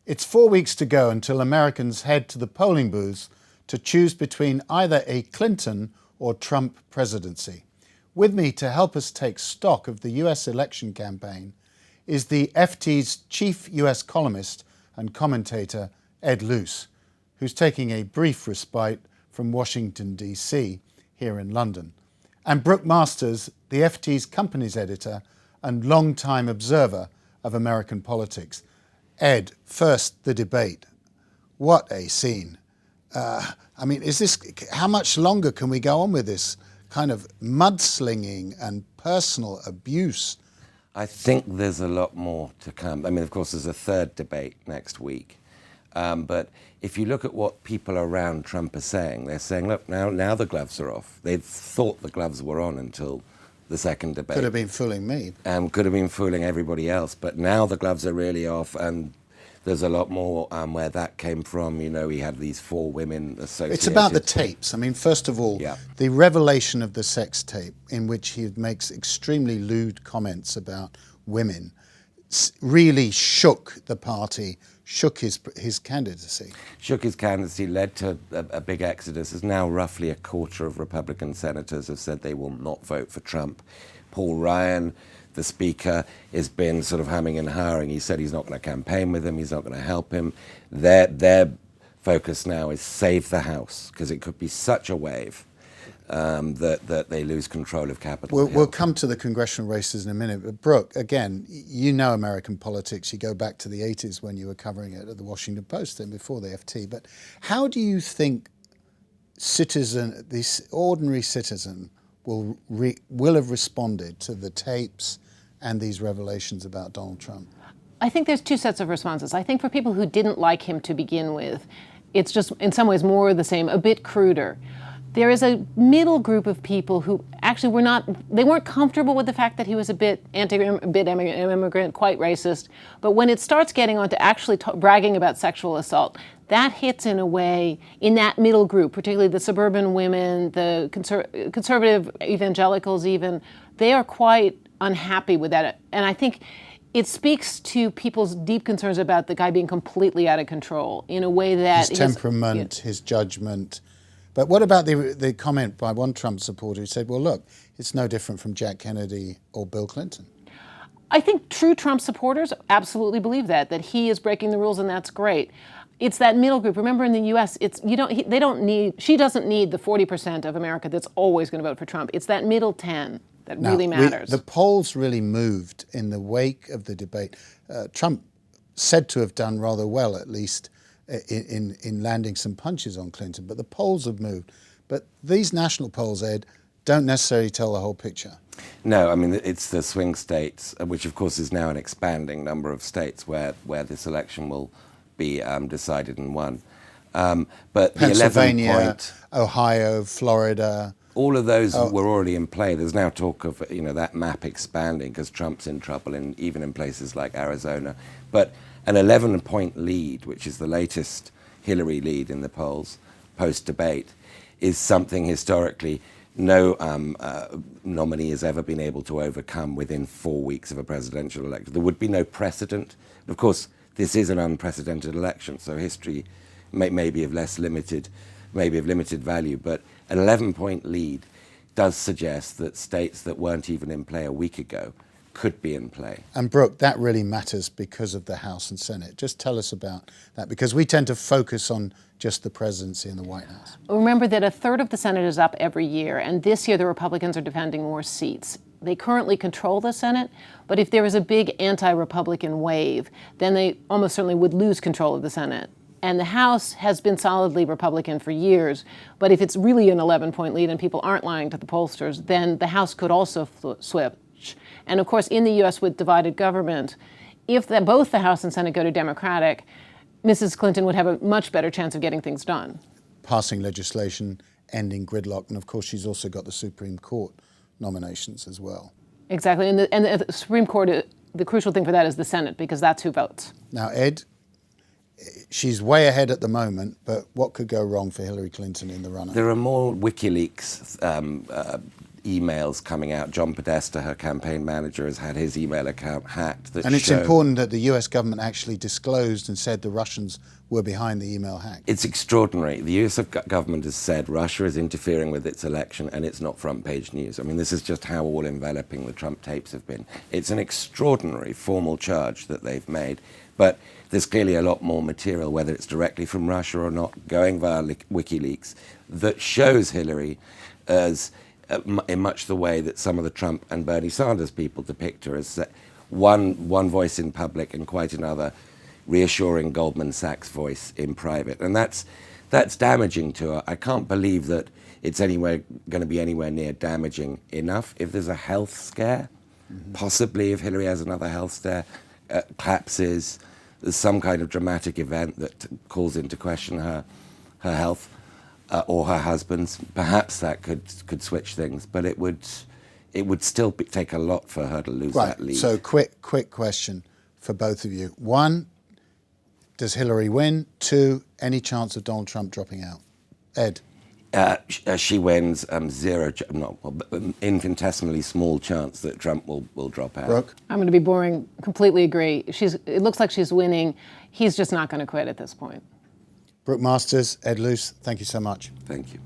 It's 4 weeks to go until Americans head to the polling booths to choose between either a Clinton or Trump presidency. With me to help us take stock of the US election campaign is the FT's chief US columnist and commentator, Ed Luce, who's taking a brief respite from Washington, D.C., here in London, and Brooke Masters, the FT's companies editor and long-time observer of American politics. Ed, first, the debate. What a scene. How much longer can we go on with this kind of mudslinging and personal abuse? I think there's a lot more to come. I mean, of course, there's a third debate next week. But if you look at what people around Trump are saying, they're saying, look, now the gloves are off. They thought the gloves were on until the second debate. Could have been fooling me. Could have been fooling everybody else. But now the gloves are really off, and there's a lot more where that came from. You know, he had these 4 women associated. It's about the tapes. I mean, first of all, the revelation of the sex tape in which he makes extremely lewd comments about women really shook the party, shook his candidacy. Shook his candidacy, led to a big exodus. There's now roughly a quarter of Republican senators have said they will not vote for Trump. Paul Ryan, the speaker, has been sort of humming and hawing. He said he's not going to campaign with him, he's not going to help him. Their focus now is save the House, because it could be such a wave that they lose control of Capitol Hill. We'll come to the congressional races in a minute, but Brooke, again, you know American politics. You go back to the 80s when you were covering it at the Washington Post and before the FT. But how do you think this ordinary citizen will have responded to the tapes and these revelations about Donald Trump? I think there's 2 sets of responses. I think for people who didn't like him to begin with, it's just in some ways more the same, a bit cruder. There is a middle group of people who actually weren't comfortable with the fact that he was a bit immigrant, quite racist. But when it starts getting on to actually bragging about sexual assault, that hits in a way in that middle group, particularly the suburban women, the conservative evangelicals even, they are quite unhappy with that. And I think it speaks to people's deep concerns about the guy being completely out of control in a way that his temperament, his judgment. But what about the comment by one Trump supporter who said, well, look, it's no different from Jack Kennedy or Bill Clinton? I think true Trump supporters absolutely believe that he is breaking the rules, and that's great. It's that middle group. Remember, in the U.S., she doesn't need the 40% of America that's always going to vote for Trump. It's that middle 10 that really matters. The polls really moved in the wake of the debate. Trump said to have done rather well, at least, in landing some punches on Clinton, but the polls have moved. But these national polls, Ed, don't necessarily tell the whole picture. No, I mean, it's the swing states, which of course is now an expanding number of states where this election will be decided and won. But Pennsylvania, Ohio, Florida. All of those were already in play. There's now talk of that map expanding because Trump's in trouble even in places like Arizona. But an 11-point lead, which is the latest Hillary lead in the polls post-debate, is something historically no nominee has ever been able to overcome within 4 weeks of a presidential election. There would be no precedent. Of course, this is an unprecedented election, so history may be of limited value, but an 11-point lead does suggest that states that weren't even in play a week ago could be in play. And Brooke, that really matters because of the House and Senate. Just tell us about that, because we tend to focus on just the presidency and the White House. Remember that a third of the Senate is up every year, and this year the Republicans are defending more seats. They currently control the Senate, but if there is a big anti-Republican wave, then they almost certainly would lose control of the Senate. And the House has been solidly Republican for years, but if it's really an 11-point lead and people aren't lying to the pollsters, then the House could also switch. And of course, in the U.S. with divided government, if both the House and Senate go to Democratic, Mrs. Clinton would have a much better chance of getting things done. Passing legislation, ending gridlock, and of course she's also got the Supreme Court nominations as well. Exactly, and the Supreme Court, the crucial thing for that is the Senate, because that's who votes. Now, Ed, she's way ahead at the moment, but what could go wrong for Hillary Clinton in the run-up? There are more WikiLeaks emails coming out. John Podesta, her campaign manager, has had his email account hacked. And it's important that the US government actually disclosed and said the Russians were behind the email hack. It's extraordinary. The US government has said Russia is interfering with its election and it's not front page news. I mean, this is just how all enveloping the Trump tapes have been. It's an extraordinary formal charge that they've made, but there's clearly a lot more material, whether it's directly from Russia or not, going via WikiLeaks, that shows Hillary as in much the way that some of the Trump and Bernie Sanders people depict her, as one voice in public and quite another reassuring Goldman Sachs voice in private. And that's damaging to her. I can't believe that it's going to be anywhere near damaging enough. If there's a health scare, possibly if Hillary has another health scare, collapses, there's some kind of dramatic event that calls into question her health, or her husband's, perhaps that could switch things. But it would still take a lot for her to lose that lead. So quick question for both of you. One, does Hillary win? Two, any chance of Donald Trump dropping out? Ed? She wins, infinitesimally small chance that Trump will drop out. Brooke? I'm going to be boring. Completely agree. It looks like she's winning. He's just not going to quit at this point. Brooke Masters, Ed Luce, thank you so much. Thank you.